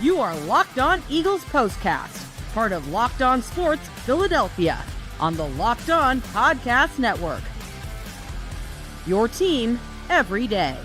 You are Locked On Eagles Postcast, part of Locked On Sports Philadelphia, on the Locked On Podcast Network. Your team every day.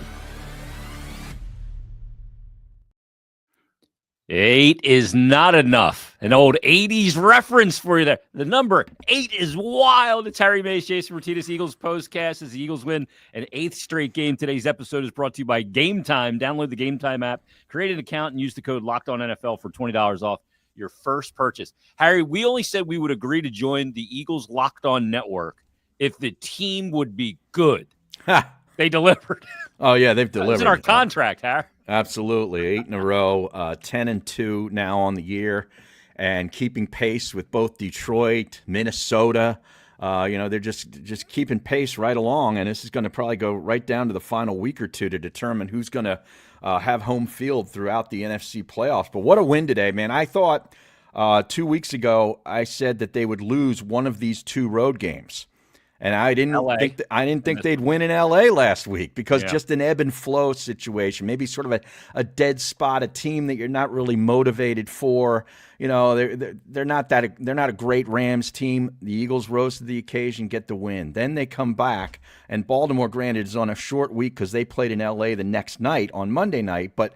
8 is not enough. An old 80s reference for you there. The number 8 is wild. It's Harry Mays, Jason Martinez, Eagles Postcast as the Eagles win an 8th straight game. Today's episode is brought to you by Game Time. Download the Game Time app, create an account, and use the code LOCKEDONNFL for $20 off your first purchase. Harry, we only said we would agree to join the Eagles Locked On Network if the team would be good. They delivered. Oh, yeah, they've delivered. It's in our contract, Harry. Absolutely. 8 in a row, 10-2 now on the year, and keeping pace with both Detroit, Minnesota. They're just keeping pace right along, and this is going to probably go right down to the final week or two to determine who's going to have home field throughout the NFC playoffs. But what a win today, man. I thought 2 weeks ago I said that they would lose one of these two road games. And I didn't think they'd win in L.A. last week because just an ebb and flow situation, maybe sort of a dead spot, a team that you're not really motivated for. You know, they're not a great Rams team. The Eagles rose to the occasion, get the win. Then they come back, and Baltimore, granted, is on a short week because they played in L.A. the next night on Monday night, but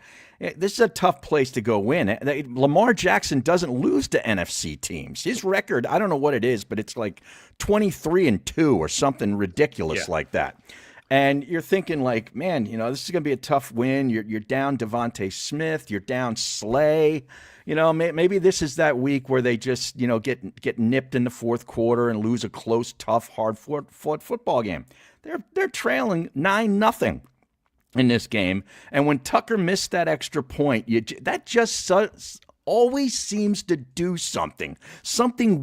this is a tough place to go win. Lamar Jackson doesn't lose to NFC teams. His record, I don't know what it is, but it's like 23-2 or something ridiculous like that. And you're thinking like, man, this is going to be a tough win. You're down Devontae Smith. You're down Slay. Maybe this is that week where they just, get nipped in the fourth quarter and lose a close, tough, hard-fought football game. They're trailing 9-0. In this game, and when Tucker missed that extra point, that just always seems to do something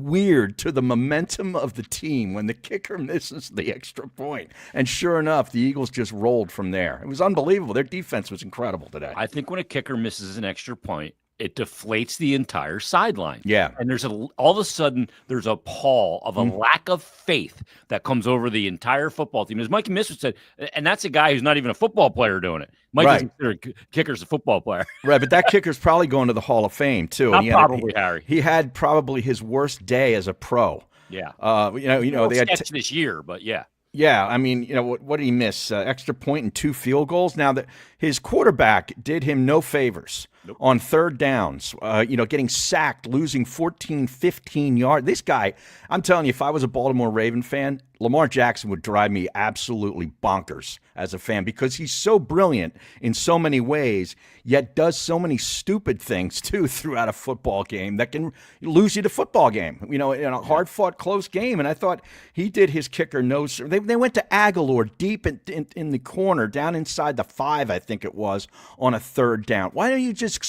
weird to the momentum of the team when the kicker misses the extra point. And sure enough, the Eagles just rolled from there. It was unbelievable. Their defense was incredible today. I think when a kicker misses an extra point, it deflates the entire sideline. Yeah. And all of a sudden, there's a pall of a lack of faith that comes over the entire football team. As Mikey Misfit said, and that's a guy who's not even a football player doing it. Mike doesn't consider kicker's a football player. Right, but that kicker's probably going to the Hall of Fame, too. Harry. He had probably his worst day as a pro. Yeah. They had this year, but yeah. Yeah, I mean, what did he miss? Extra point and 2 field goals. Now, his quarterback did him no favors on third downs, getting sacked, losing 14, 15 yards. This guy, I'm telling you, if I was a Baltimore Raven fan, Lamar Jackson would drive me absolutely bonkers as a fan because he's so brilliant in so many ways, yet does so many stupid things, too, throughout a football game that can lose you the football game, in a hard-fought, close game. And I thought he did his kicker no – they went to Aguilar deep in the corner, down inside the 5, I think it was, on a third down. Why don't you just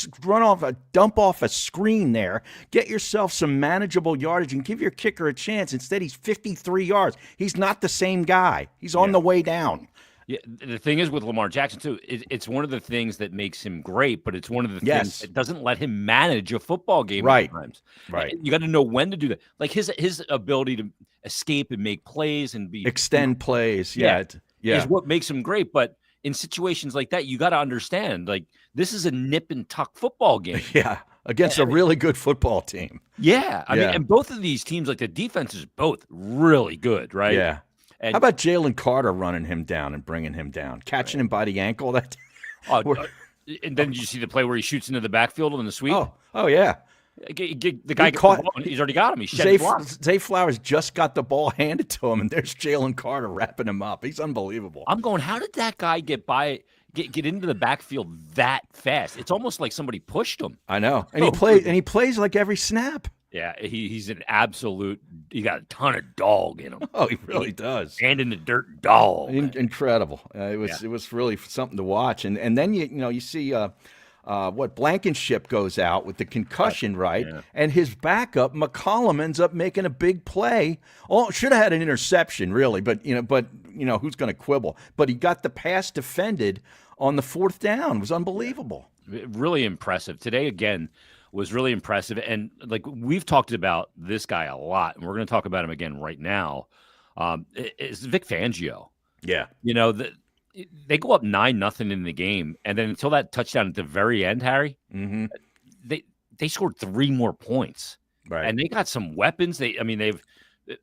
dump off a screen there, get yourself some manageable yardage, and give your kicker a chance? Instead, he's 53 yards. He's not the same guy. He's on the way down. Yeah, the thing is with Lamar Jackson, too, it's one of the things that makes him great, but it's one of the things that doesn't let him manage a football game at times. Right. You got to know when to do that. Like his ability to escape and make plays and extend plays. Is what makes him great. But in situations like that, you got to understand, like, this is a nip and tuck football game. Yeah. Against a really good football team. Yeah. I mean, and both of these teams, like the defense is both really good, right? Yeah. And how about Jalen Carter running him down and bringing him down, catching him by the ankle? And then you see the play where he shoots into the backfield in the sweep? Oh yeah. The guy gets the ball, he's already got him. He's Zay Flowers just got the ball handed to him, and there's Jalen Carter wrapping him up. He's unbelievable. I'm going, how did that guy get into the backfield that fast? It's almost like somebody pushed him. I know. And he plays like every snap. Yeah, he's an absolute – he got a ton of dog in him. Oh, he really does. And in the dirt dog. Incredible. It was really something to watch. And then, you see Blankenship goes out with the concussion, right? Yeah. And his backup, McCollum, ends up making a big play. Oh, should have had an interception, really, but who's going to quibble? But he got the pass defended on the fourth down. It was unbelievable. Really impressive. Today, again, was really impressive. And like we've talked about this guy a lot, and we're going to talk about him again right now. It's Vic Fangio. Yeah. They go up 9-0 in the game, and then until that touchdown at the very end, Harry, they scored 3 more points. Right. And they got some weapons. They've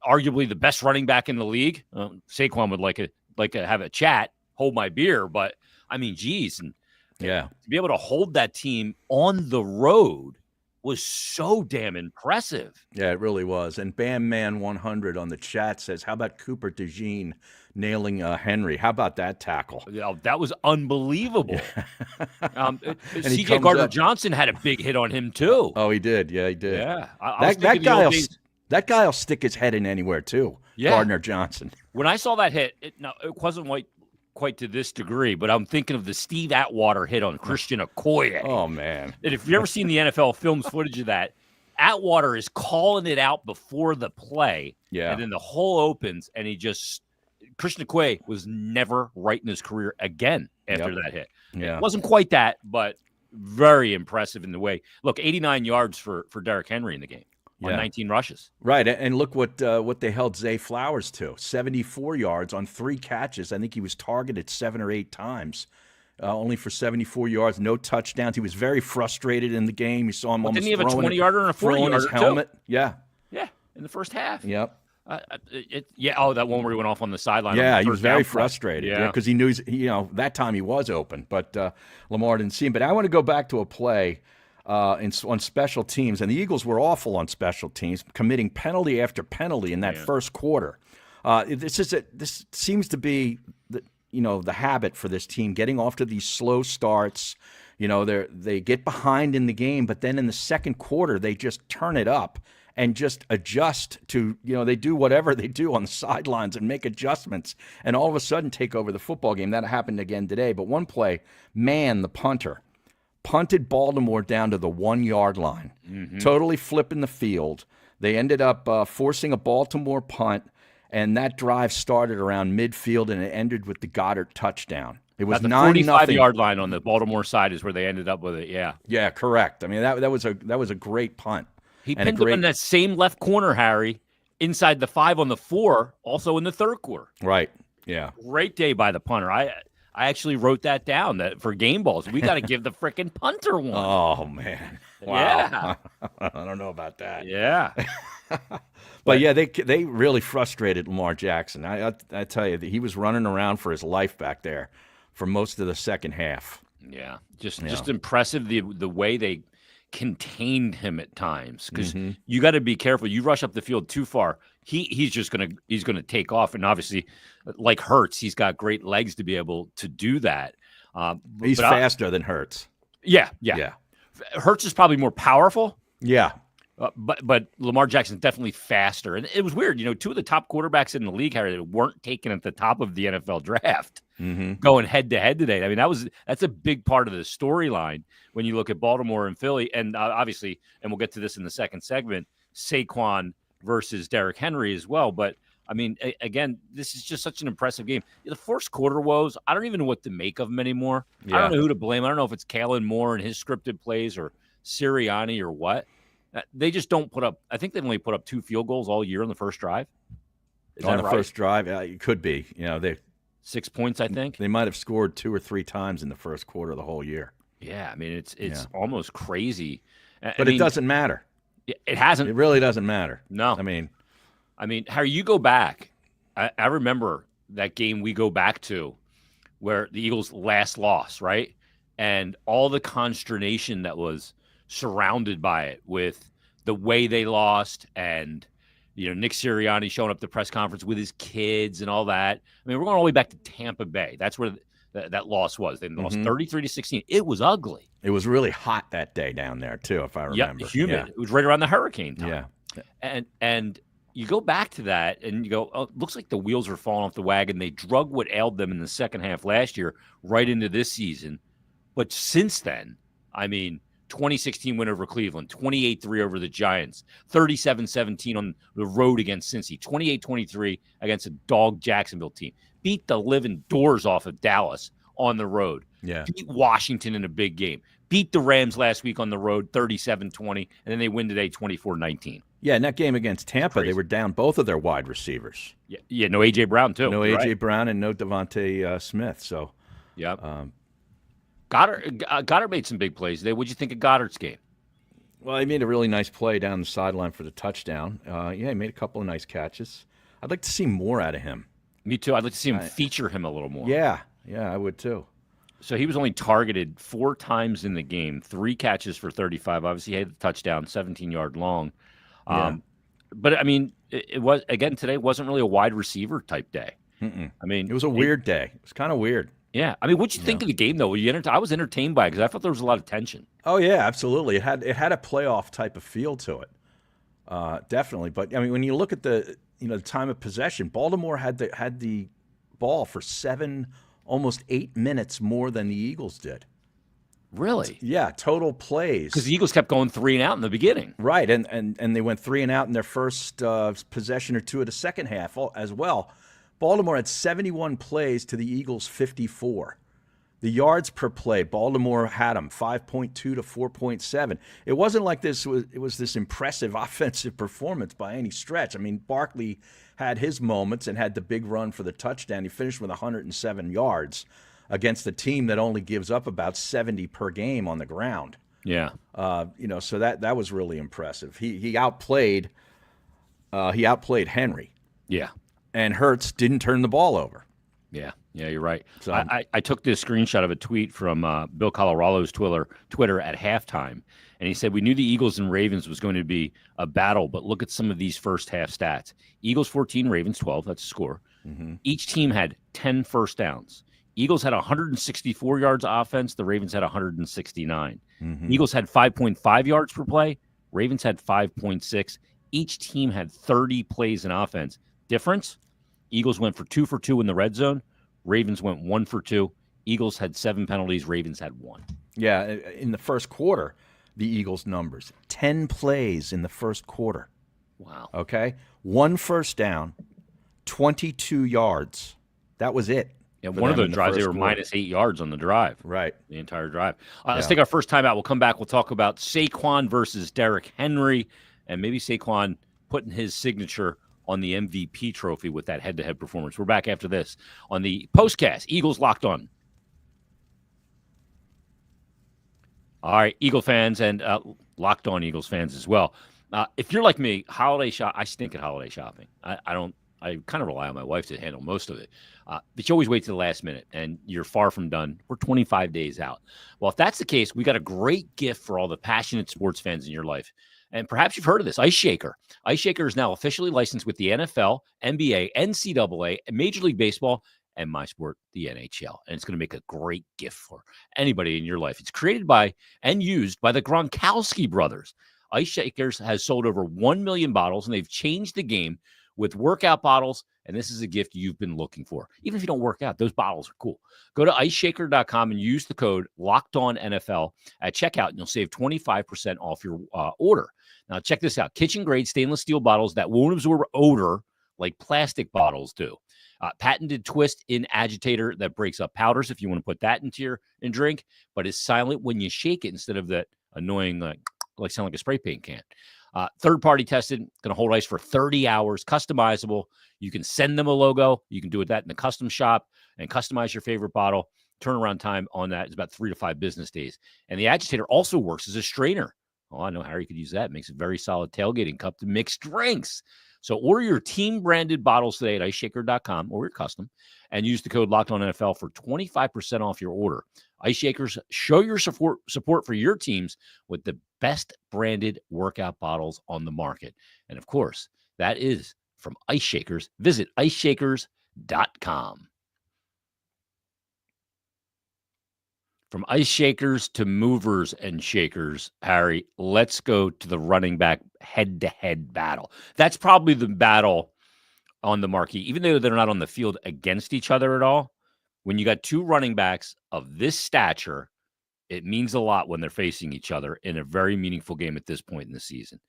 arguably the best running back in the league. Saquon would like to have a chat, hold my beer, but I mean, geez, and to be able to hold that team on the road was so damn impressive. Yeah, it really was. And Bam Man 100 on the chat says, "How about Cooper DeJean nailing Henry? How about that tackle?" That was unbelievable. C.J. Gardner-Johnson had a big hit on him too. Oh, he did. Yeah, he did. Yeah, that guy'll stick his head in anywhere too. Yeah. Gardner-Johnson. When I saw that hit, it wasn't quite to this degree, but I'm thinking of the Steve Atwater hit on Christian Okoye. Oh, man. And if you've ever seen the NFL films footage of that, Atwater is calling it out before the play. Yeah. And then the hole opens, and Christian Okoye was never right in his career again after that hit. Yeah. It wasn't quite that, but very impressive in the way. Look, 89 yards for Derrick Henry in the game. On 19 rushes. Right, and look what they held Zay Flowers to, 74 yards on 3 catches. I think he was targeted 7 or 8 times, only for 74 yards, no touchdowns. He was very frustrated in the game. You saw him almost didn't he have a 20-yarder and a 40-yarder his helmet? Too? Yeah, in the first half. Yep. That one where he went off on the sideline. Yeah, he was very frustrated. Yeah, because he knew, that time he was open, but Lamar didn't see him. But I want to go back to a play on special teams, and the Eagles were awful on special teams, committing penalty after penalty in that first quarter. This seems to be the habit for this team, getting off to these slow starts. They get behind in the game, but then in the second quarter they just turn it up and just adjust to, they do whatever they do on the sidelines and make adjustments, and all of a sudden take over the football game. That happened again today. But one play, the punter punted Baltimore down to the 1-yard line, totally flipping the field. They ended up forcing a Baltimore punt, and that drive started around midfield, and it ended with the Goddard touchdown. It was 9-0. 45-yard line on the Baltimore side is where they ended up with it. Yeah. Yeah, correct. I mean, that was a great punt. He pinned him in that same left corner, Harry, inside the 5 on the 4, also in the third quarter. Right. Yeah. Great day by the punter. I actually wrote that down that for game balls. We got to give the frickin' punter one. Oh, man. Wow. Yeah. I don't know about that. Yeah. But yeah, they really frustrated Lamar Jackson. I tell you, he was running around for his life back there for most of the second half. Yeah. Just impressive the way they contained him at times, because you got to be careful. You rush up the field too far, he's gonna take off, and obviously, like Hurts, he's got great legs to be able to do that. He's faster than Hurts. Yeah. Hurts is probably more powerful. Yeah. But Lamar Jackson's definitely faster. And it was weird. 2 of the top quarterbacks in the league, Harry, that weren't taken at the top of the NFL draft, going head-to-head today. I mean, that's a big part of the storyline when you look at Baltimore and Philly. And obviously, and we'll get to this in the second segment, Saquon versus Derrick Henry as well. But, I mean, again, this is just such an impressive game. The first quarter woes, I don't even know what to make of them anymore. Yeah. I don't know who to blame. I don't know if it's Kalen Moore and his scripted plays or Sirianni or what. They just don't put up – I think they've only put up 2 field goals all year on the first drive. On the first drive? It could be. 6 points, I think. They might have scored 2 or 3 times in the first quarter of the whole year. Yeah, I mean, it's almost crazy. But it doesn't matter. It hasn't. It really doesn't matter. No. I mean, Harry, you go back. I remember that game we go back to where the Eagles' last loss, right? And all the consternation that was surrounded by it with the way they lost, and Nick Sirianni showing up at the press conference with his kids and all that. I mean, we're going all the way back to Tampa Bay. That's where that loss was. They lost 33-16. It was ugly. It was really hot that day down there too, if I remember. Yeah, humid. Yeah. It was right around the hurricane time. Yeah. And you go back to that and you go, oh, it looks like the wheels are falling off the wagon. They drug what ailed them in the second half last year right into this season. But since then, 2016 win over Cleveland, 28-3 over the Giants, 37-17 on the road against Cincy, 28-23 against a dog Jacksonville team. Beat the living doors off of Dallas on the road. Yeah. Beat Washington in a big game. Beat the Rams last week on the road, 37-20, and then they win today, 24-19. Yeah, in that game against Tampa, they were down both of their wide receivers. Yeah, no A.J. Brown, too. No A.J. Brown and no Devontae Smith. So, Goddard made some big plays today. What'd you think of Goddard's game? Well, he made a really nice play down the sideline for the touchdown. He made a couple of nice catches. I'd like to see more out of him. Me too. I'd like to see him feature him a little more. Yeah, I would too. So he was only targeted 4 times in the game, 3 catches for 35. Obviously, he had the touchdown, 17-yard long. But, I mean, it was, again, today wasn't really a wide receiver type day. I mean, it was a weird day. It was kind of weird. Yeah. I mean, what'd you think of the game, though? Were you I was entertained by it because I thought there was a lot of tension. Oh, yeah, absolutely. It had a playoff type of feel to it. Definitely. But, I mean, when you look at the time of possession, Baltimore had the ball for 7, almost 8 minutes more than the Eagles did. Really? Yeah, total plays. Because the Eagles kept going 3 and out in the beginning. Right, and they went 3 and out in their first possession or two of the second half as well. Baltimore had 71 plays to the Eagles' 54. The yards per play, Baltimore had them 5.2 to 4.7. It wasn't like it was this impressive offensive performance by any stretch. I mean, Barkley had his moments and had the big run for the touchdown. He finished with 107 yards against a team that only gives up about 70 per game on the ground. Yeah. So that was really impressive. He outplayed Henry. Yeah. And Hurts didn't turn the ball over. Yeah, you're right. So, I took this screenshot of a tweet from Bill Colorado's Twitter at halftime, and he said, "We knew the Eagles and Ravens was going to be a battle, but look at some of these first half stats. Eagles 14, Ravens 12, that's a score. Mm-hmm. Each team had 10 first downs. Eagles had 164 yards offense, the Ravens had 169. Mm-hmm. Eagles had 5.5 yards per play, Ravens had 5.6. Each team had 30 plays in offense. Difference? Eagles went for 2 for 2 in the red zone. Ravens went 1 for 2. Eagles had 7 penalties. Ravens had 1. Yeah, in the first quarter, the Eagles' numbers. 10 plays in the first quarter. Wow. Okay? 1 first down, 22 yards. That was it. Yeah, one of the drives, they were minus 8 yards on the drive. Right. The entire drive. Let's take our first time out. We'll come back. We'll talk about Saquon versus Derrick Henry, and maybe Saquon putting his signature on the MVP trophy with that head-to-head performance. We're back after this on the Postcast. Eagles Locked On. All right, Eagle fans and Locked On Eagles fans as well. If you're like me, I stink at holiday shopping. I kind of rely on my wife to handle most of it. But you always wait to the last minute, and you're far from done. We're 25 days out. Well, if that's the case, we got a great gift for all the passionate sports fans in your life. And perhaps you've heard of this, Ice Shaker. Ice Shaker is now officially licensed with the NFL, NBA, NCAA, Major League Baseball, and my sport, the NHL. And it's going to make a great gift for anybody in your life. It's created by and used by the Gronkowski brothers. Ice Shakers has sold over 1 million bottles, and they've changed the game with workout bottles, and this is a gift you've been looking for. Even if you don't work out, those bottles are cool. Go to iceshaker.com and use the code LOCKEDONNFL at checkout, and you'll save 25% off your order. Now, check this out. Kitchen-grade stainless steel bottles that won't absorb odor like plastic bottles do. Patented twist-in agitator that breaks up powders if you want to put that into your drink, but is silent when you shake it instead of that annoying, like sound like a spray paint can. Third-party tested, going to hold ice for 30 hours, customizable. You can send them a logo. You can do that in the custom shop and customize your favorite bottle. Turnaround time on that is about 3 to 5 business days. And the agitator also works as a strainer. Oh, I know Harry could use that. It makes a very solid tailgating cup to mix drinks. So order your team-branded bottles today at iceshaker.com or your custom and use the code LOCKEDONNFL for 25% off your order. Ice Shakers, show your support for your teams with the best branded workout bottles on the market. And, of course, that is from Ice Shakers. Visit iceshakers.com. From ice shakers to movers and shakers, Harry, let's go to the running back head-to-head battle. That's probably the battle on the marquee, even though they're not on the field against each other at all. When you got 2 running backs of this stature, it means a lot when they're facing each other in a very meaningful game at this point in the season.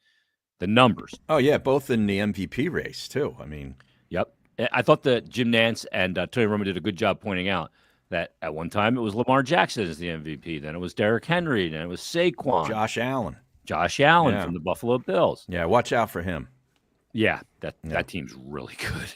The numbers. Oh, yeah, both in the MVP race, too. I mean. Yep. I thought that Jim Nantz and Tony Romo did a good job pointing out that at one time it was Lamar Jackson as the MVP, then it was Derrick Henry, then it was Saquon. Josh Allen From the Buffalo Bills. Yeah, watch out for him. Yeah, that team's really good.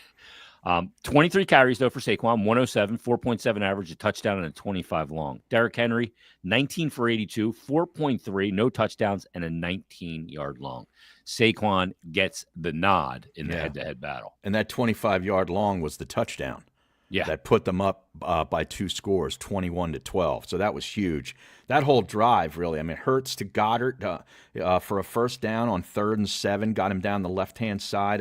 23 carries, though, for Saquon, 107, 4.7 average, a touchdown, and a 25 long. Derrick Henry, 19 for 82, 4.3, no touchdowns, and a 19-yard long. Saquon gets the nod in the head-to-head battle. And that 25-yard long was the touchdown. Yeah. That put them up by 2 scores, 21-12. So that was huge. That whole drive, really. I mean, Hurts to Goddard for a first down on 3rd and 7, got him down the left-hand side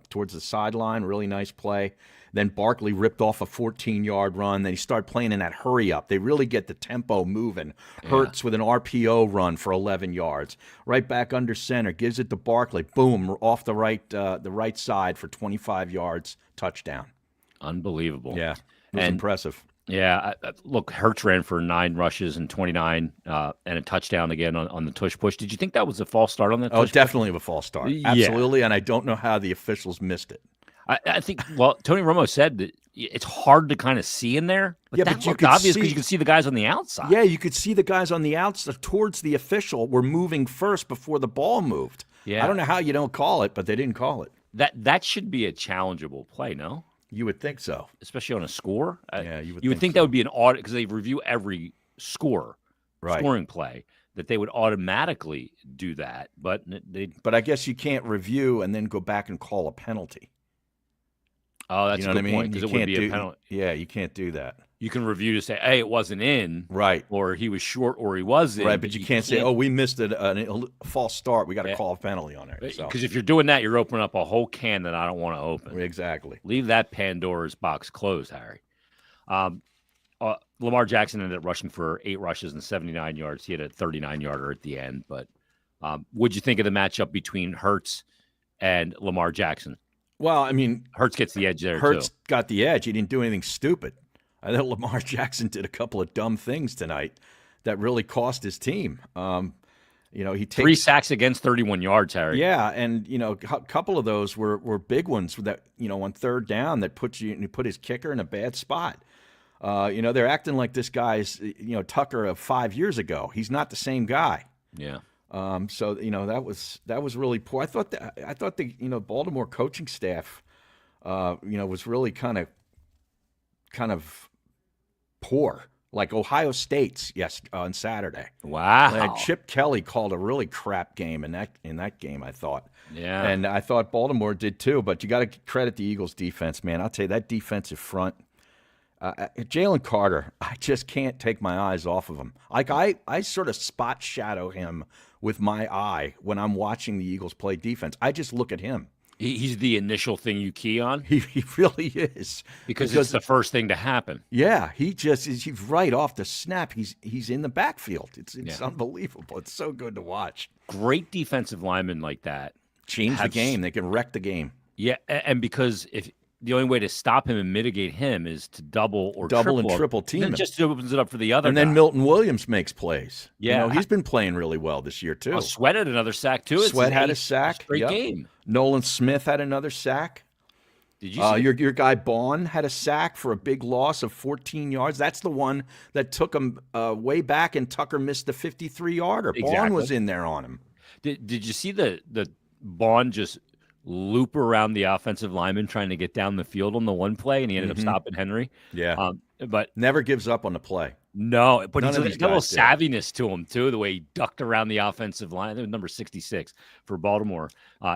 towards the sideline. Really nice play. Then Barkley ripped off a 14-yard run. Then he started playing in that hurry-up. They really get the tempo moving. Hurts with an RPO run for 11 yards. Right back under center, gives it to Barkley. Boom, off the right side for 25 yards, touchdown. Unbelievable. Yeah, it was impressive. Yeah, look, Hurts ran for 9 rushes and 29 and a touchdown again on the tush push. Did you think that was a false start on that? Oh, definitely a false start. Yeah. Absolutely, and I don't know how the officials missed it. I think, well, Tony Romo said that it's hard to kind of see in there. But that looked obvious because you could see the guys on the outside. Yeah, you could see the guys on the outside towards the official were moving first before the ball moved. Yeah. I don't know how you don't call it, but they didn't call it. That should be a challengeable play, no? You would think so. Especially on a score. Yeah, you would think so. That would be an audit because they review every scoring play, that they would automatically do that. But I guess you can't review and then go back and call a penalty. Oh, that's a good point, because it would be a penalty. Yeah, you can't do that. You can review to say, hey, it wasn't in. Right. Or he was short or he was in. Right, but you can't say, oh, we missed a false start. We got to call a penalty on it. Because if you're doing that, you're opening up a whole can that I don't want to open. Exactly. Leave that Pandora's box closed, Harry. Lamar Jackson ended up rushing for 8 rushes and 79 yards. He had a 39-yarder at the end. But what'd you think of the matchup between Hurts and Lamar Jackson? Well, I mean, Hurts gets the edge there, Hurts got the edge. He didn't do anything stupid. I thought Lamar Jackson did a couple of dumb things tonight that really cost his team. He takes 3 sacks against 31 yards, Harry. Yeah, and a couple of those were big ones that on 3rd down that put his kicker in a bad spot. They're acting like this guy's Tucker of 5 years ago. He's not the same guy. Yeah. So that was really poor. I thought the Baltimore coaching staff was really kind of poor, like Ohio State's on Saturday. Wow. And Chip Kelly called a really crap game in that game, I thought. Yeah. And I thought Baltimore did too, but you got to credit the Eagles defense, man. I'll tell you, that defensive front, Jalen Carter, I just can't take my eyes off of him. Like I sort of spot shadow him with my eye when I'm watching the Eagles play defense. I just look at him. He's the initial thing you key on. He really is, because it's the first thing to happen. Yeah, he's right off the snap. He's in the backfield. It's unbelievable. It's so good to watch. Great defensive linemen like that change the game. They can wreck the game. Yeah, and because if the only way to stop him and mitigate him is to double and triple team him. It just opens it up for the other. And then Milton Williams makes plays. Yeah, he's been playing really well this year too. Sweat had another sack too. Sweat had a sack. Great game. Nolan Smith had another sack. Did you see your guy Bond had a sack for a big loss of 14 yards. That's the one that took him way back, and Tucker missed the 53-yarder. Exactly. Bond was in there on him. Did you see the Bond just loop around the offensive lineman trying to get down the field on the one play, and he ended up stopping Henry? Yeah. But never gives up on the play. No, but he's got a little savviness to him too, the way he ducked around the offensive line. It was number 66 for Baltimore.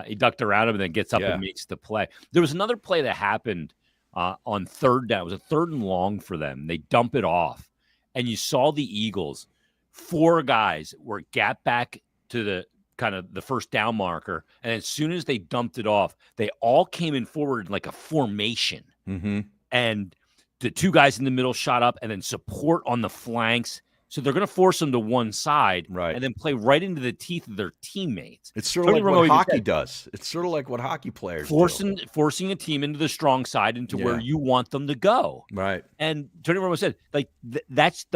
He ducked around him and then gets up and makes the play. There was another play that happened on 3rd down. It was a 3rd and long for them. They dump it off, and you saw the Eagles, 4 guys were gap back to the kind of the first down marker, and as soon as they dumped it off, they all came in forward like a formation. Mm-hmm. And the 2 guys in the middle shot up, and then support on the flanks. So they're going to force them to one side, right, and then play right into the teeth of their teammates. It's sort of like what hockey does. It's sort of like what hockey players do. Forcing a team into the strong side, into where you want them to go. Right. And Tony Romo said, like, that's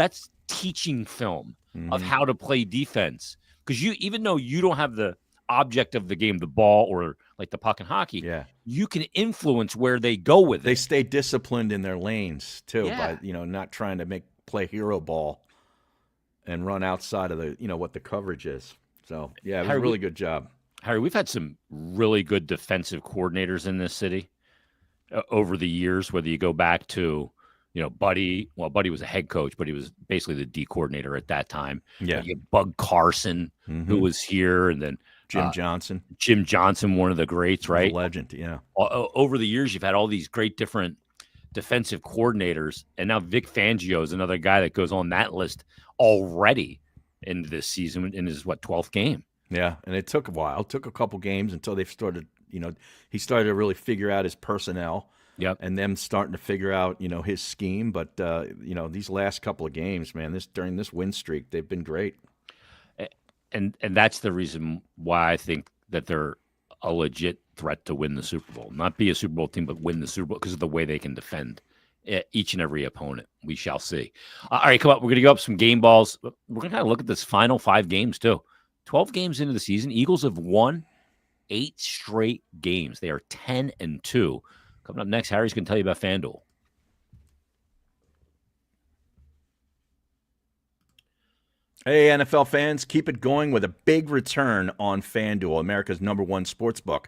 teaching film of how to play defense. Because even though you don't have the object of the game, the ball or like the puck in hockey, you can influence where they go with it. They stay disciplined in their lanes too, by not trying to play hero ball and run outside of the what the coverage is. So it was a really good job. Harry, we've had some really good defensive coordinators in this city. over the years, whether you go back to, Buddy. Well, Buddy was a head coach, but he was basically the D coordinator at that time. Yeah. You had Bug Carson, who was here, and then Jim Johnson. Jim Johnson, one of the greats, right? A legend, yeah. Over the years, you've had all these great different defensive coordinators, and now Vic Fangio is another guy that goes on that list already into this season in his 12th game. Yeah, and it took a while. It took a couple games until they started, he started to really figure out his personnel. Yep. And them starting to figure out, his scheme. But, these last couple of games, man, during this win streak, they've been great. And that's the reason why I think that they're a legit threat to win the Super Bowl. Not be a Super Bowl team, but win the Super Bowl because of the way they can defend each and every opponent. We shall see. All right, come on. We're going to go up some game balls. We're going to look at this final 5 games, too. 12 games into the season. Eagles have won 8 straight games. They are 10-2. Coming up next, Harry's going to tell you about FanDuel. Hey, NFL fans, keep it going with a big return on FanDuel, America's #1 sportsbook.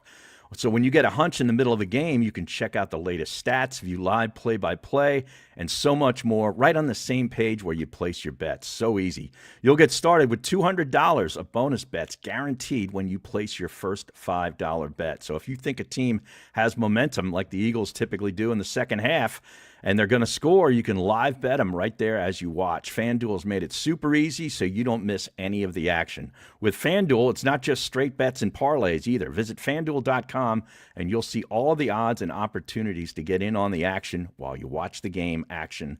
So when you get a hunch in the middle of a game, you can check out the latest stats, view live play-by-play, and so much more right on the same page where you place your bets. So easy. You'll get started with $200 of bonus bets guaranteed when you place your first $5 bet. So if you think a team has momentum like the Eagles typically do in the second half, and they're going to score, you can live bet them right there as you watch. FanDuel's made it super easy so you don't miss any of the action. With FanDuel, it's not just straight bets and parlays either. Visit FanDuel.com and you'll see all the odds and opportunities to get in on the action while you watch the game action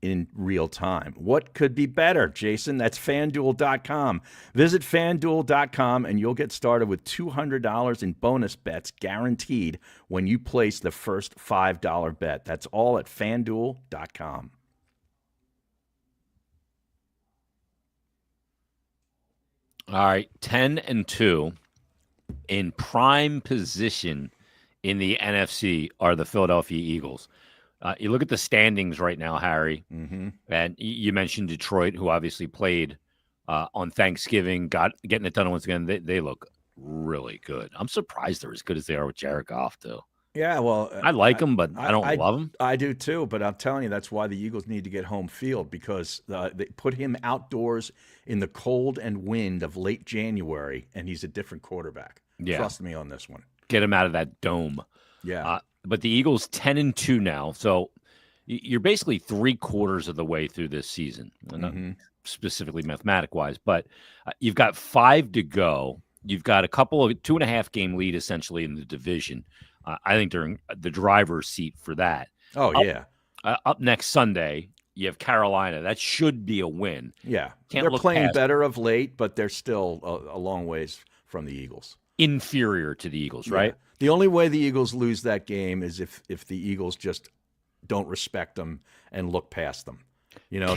in real time. What could be better, Jason? That's FanDuel.com. Visit FanDuel.com and you'll get started with $200 in bonus bets guaranteed when you place the first $5 bet. That's all at FanDuel.com. All right, 10-2 in prime position in the NFC are the Philadelphia Eagles. You look at the standings right now, Harry, and you mentioned Detroit, who obviously played on Thanksgiving, getting it done once again. They look really good. I'm surprised they're as good as they are with Jared Goff, too. Yeah, well, I like them, but I don't love them. I do too, but I'm telling you, that's why the Eagles need to get home field because they put him outdoors in the cold and wind of late January, and he's a different quarterback. Yeah. Trust me on this one. Get him out of that dome. Yeah. But the Eagles 10-2 now, so you're basically 3/4 of the way through this season, not specifically mathematic-wise, but you've got 5 to go. You've got a couple of 2.5 game lead essentially in the division. I think they're in the driver's seat for that. Oh, yeah. Up next Sunday, you have Carolina. That should be a win. Yeah. Can't they're look playing past better of late, but they're still a long ways from the Eagles. Inferior to the Eagles, right? Yeah. The only way the Eagles lose that game is if the Eagles just don't respect them and look past them.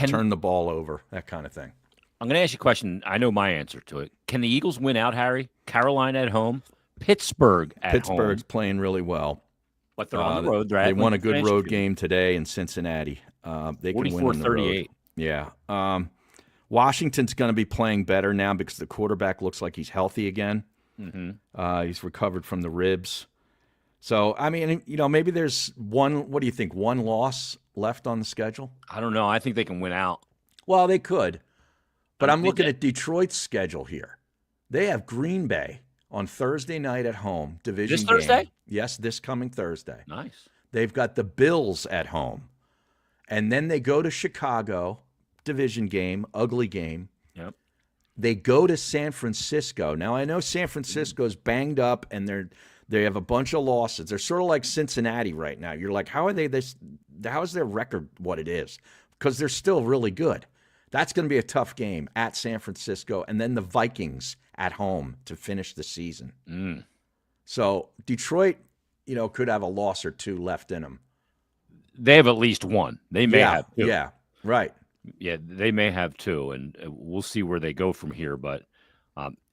Turn the ball over, that kind of thing. I'm going to ask you a question. I know my answer to it. Can the Eagles win out, Harry? Carolina at home, Pittsburgh at home. Pittsburgh's playing really well. But they're on the road. They won a good road game today in Cincinnati. They can win on the road. Yeah. Washington's going to be playing better now because the quarterback looks like he's healthy again. He's recovered from the ribs. So, I mean, maybe there's one loss left on the schedule? I don't know. I think they can win out. Well, they could. But I'm looking at Detroit's schedule here. They have Green Bay on Thursday night at home, division game. This Thursday? Yes, this coming Thursday. Nice. They've got the Bills at home. And then they go to Chicago, division game, ugly game. Yep. They go to San Francisco. Now, I know San Francisco's banged up and they have a bunch of losses. They're sort of like Cincinnati right now. You're like, how are they this? How is their record what it is? Because they're still really good. That's going to be a tough game at San Francisco. And then the Vikings at home to finish the season. So Detroit, could have a loss or two left in them. They have at least one. They may have two. Yeah, right. Yeah, they may have two, and we'll see where they go from here. But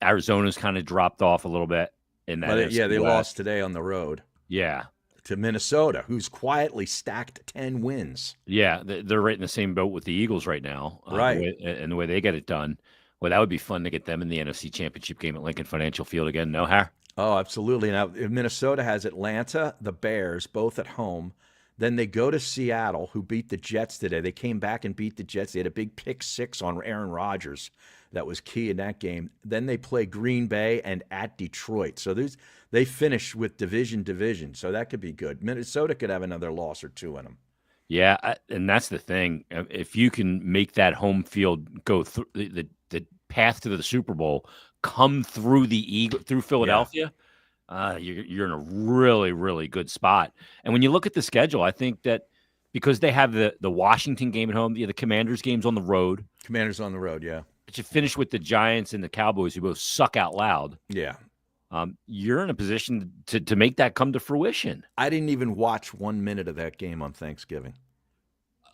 Arizona's kind of dropped off a little bit in that. They lost today on the road. Yeah. To Minnesota, who's quietly stacked 10 wins. Yeah, they're right in the same boat with the Eagles right now. Right. And the way they get it done. Well, that would be fun to get them in the NFC Championship game at Lincoln Financial Field again. No, Har? Oh, absolutely. Now, Minnesota has Atlanta, the Bears, both at home. Then they go to Seattle, who beat the Jets today. They came back and beat the Jets. They had a big pick six on Aaron Rodgers that was key in that game. Then they play Green Bay and at Detroit. So they finish with division. So that could be good. Minnesota could have another loss or two in them. Yeah, and that's the thing. If you can make that home field go through the path to the Super Bowl, come through through Philadelphia, you're in a really, really good spot. And when you look at the schedule, I think that because they have the Washington game at home, the Commanders games on the road. Commanders on the road, yeah. But you finish with the Giants and the Cowboys, who both suck out loud. Yeah. You're in a position to make that come to fruition. I didn't even watch 1 minute of that game on Thanksgiving.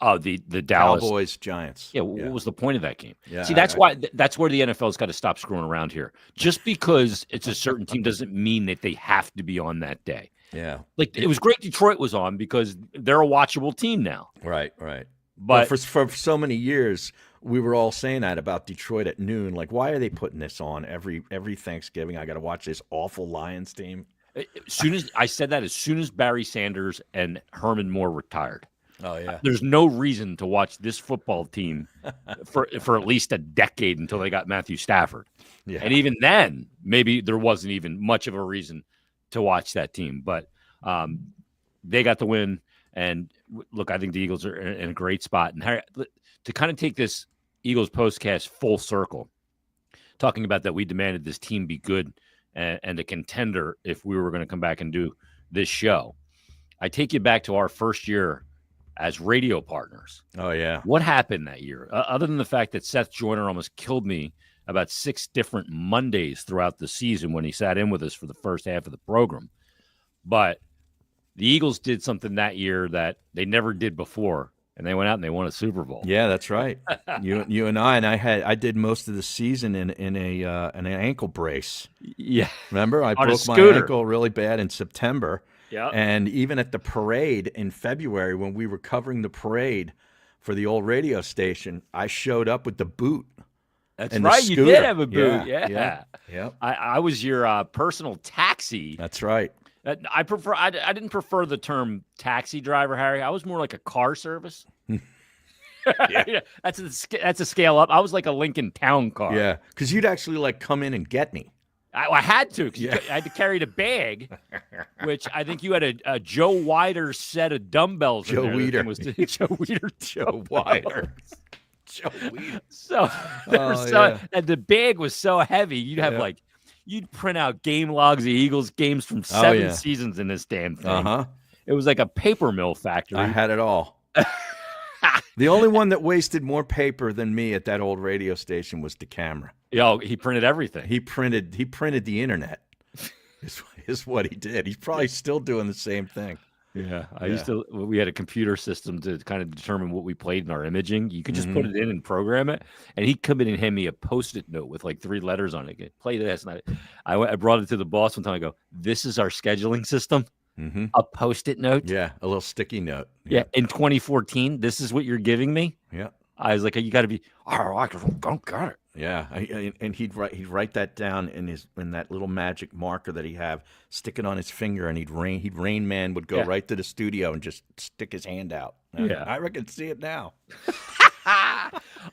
Oh, the Dallas Cowboys Giants. Yeah, what was the point of that game? Yeah, see, that's where the NFL's got to stop screwing around here. Just because it's a certain team doesn't mean that they have to be on that day. Yeah, like it was great Detroit was on because they're a watchable team now. Right. But for so many years, we were all saying that about Detroit at noon. Like, why are they putting this on every Thanksgiving? I got to watch this awful Lions team. As soon as Barry Sanders and Herman Moore retired. Oh yeah. There's no reason to watch this football team for at least a decade until they got Matthew Stafford. Yeah. And even then, maybe there wasn't even much of a reason to watch that team. But they got the win. And look, I think the Eagles are in a great spot. And Harry, to kind of take this Eagles postcast full circle, talking about that we demanded this team be good and a contender if we were going to come back and do this show. I take you back to our first year as radio partners. Oh, yeah. What happened that year? Other than the fact that Seth Joyner almost killed me about 6 different Mondays throughout the season when he sat in with us for the first half of the program. But the Eagles did something that year that they never did before, and they went out and they won a Super Bowl. Yeah, that's right. You and I did most of the season in an ankle brace. Yeah. Remember? I On broke my ankle really bad in September. Yeah. And even at the parade in February, when we were covering the parade for the old radio station, I showed up with the boot. That's right. You did have a boot. Yeah. Yep. I was your personal taxi. That's right. I didn't prefer the term taxi driver, Harry. I was more like a car service. Yeah. That's a scale up. I was like a Lincoln Town car. Yeah, because you'd actually come in and get me. I had to. I had to carry the bag, which I think you had a Joe Weider set of dumbbells. Joe Weider. Joe Weider. Joe Weider. Joe Weider. So, and the bag was so heavy. You'd have you'd print out game logs of Eagles games from 7 seasons in this damn thing. Uh-huh. It was like a paper mill factory. I had it all. The only one that wasted more paper than me at that old radio station was the camera. Yo, he printed everything. He printed the internet. is what he did. He's probably still doing the same thing. Yeah, we had a computer system to kind of determine what we played in our imaging. You could just put it in and program it, and he'd come in and hand me a Post-it note with 3 letters on it. Play this, and I brought it to the boss one time. I go, "This is our scheduling system." Mm-hmm. A Post-it note. Yeah, a little sticky note. Yeah, in 2014, this is what you're giving me. Yeah, I was like, "You got to be." I don't got it. Yeah, and he'd write that down in that little magic marker that he have, stick it on his finger, and Rain Man would go right to the studio and just stick his hand out. I reckon see it now.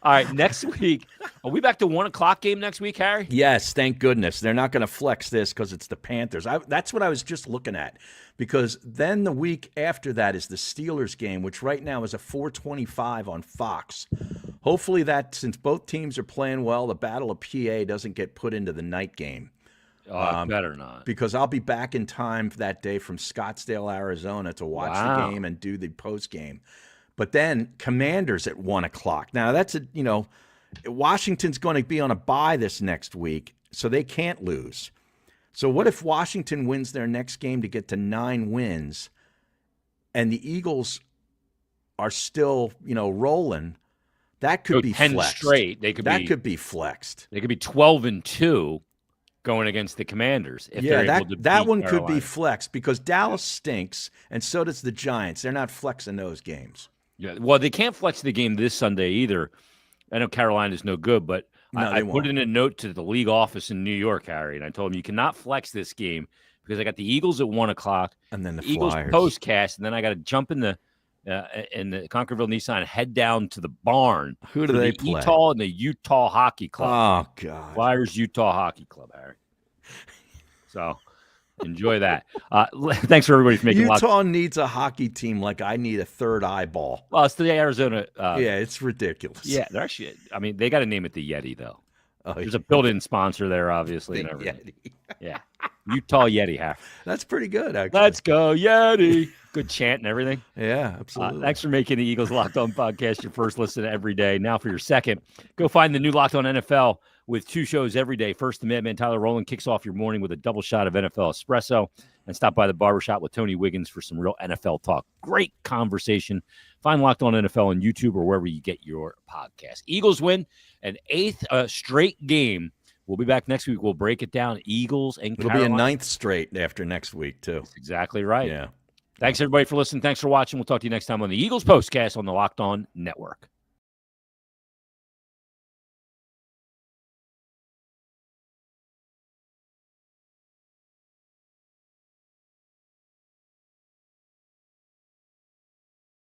All right, next week, are we back to 1 o'clock game next week, Harry? Yes, thank goodness. They're not going to flex this because it's the Panthers. That's what I was just looking at, because then the week after that is the Steelers game, which right now is a 4:25 on Fox. Hopefully that, since both teams are playing well, the Battle of PA doesn't get put into the night game. Better not. Because I'll be back in time for that day from Scottsdale, Arizona to watch the game and do the post game. But then Commanders at 1 o'clock. Now that's Washington's going to be on a bye this next week, so they can't lose. So what if Washington wins their next game to get to 9 wins, and the Eagles are still, rolling? That could be 10 flexed. Straight. Could be flexed. They could be 12-2 going against the Commanders. If that one could be flexed because Dallas stinks, and so does the Giants. They're not flexing those games. Yeah, well, they can't flex the game this Sunday either. I know Carolina's no good, but No, I they put won't. in a note to the league office in New York, Harry, and I told him you cannot flex this game because I got the Eagles at 1:00 And then the Eagles Flyers. postcast, and then I got to jump in the Conquerville Nissan, head down to the barn. Who do for they the play? Utah and the Utah Hockey Club. Oh, God. Flyers Utah Hockey Club, Harry. So enjoy that. Thanks for everybody for making Utah needs a hockey team like I need a third eyeball. Well, it's the Arizona. Yeah, it's ridiculous. Yeah, they're actually. I mean, they got to name it the Yeti though. Oh, There's a built-in sponsor there, obviously. the And everything. Yeti. Yeah, Utah Yeti. Harry. That's pretty good, actually. Let's go Yeti. Good chant and everything. Yeah, absolutely. Thanks for making the Eagles Locked On podcast your first listen every day. Now for your second, go find the new Locked On NFL with 2 shows every day. First, the Madman Tyler Rowland kicks off your morning with a double shot of NFL espresso, and stop by the barbershop with Tony Wiggins for some real NFL talk. Great conversation. Find Locked On NFL on YouTube or wherever you get your podcast. Eagles win an 8th straight game. We'll be back next week. We'll break it down. Eagles and It'll Carolina. be a 9th straight after next week, too. That's exactly right. Yeah. Thanks, everybody, for listening. Thanks for watching. We'll talk to you next time on the Eagles Postcast on the Locked On Network.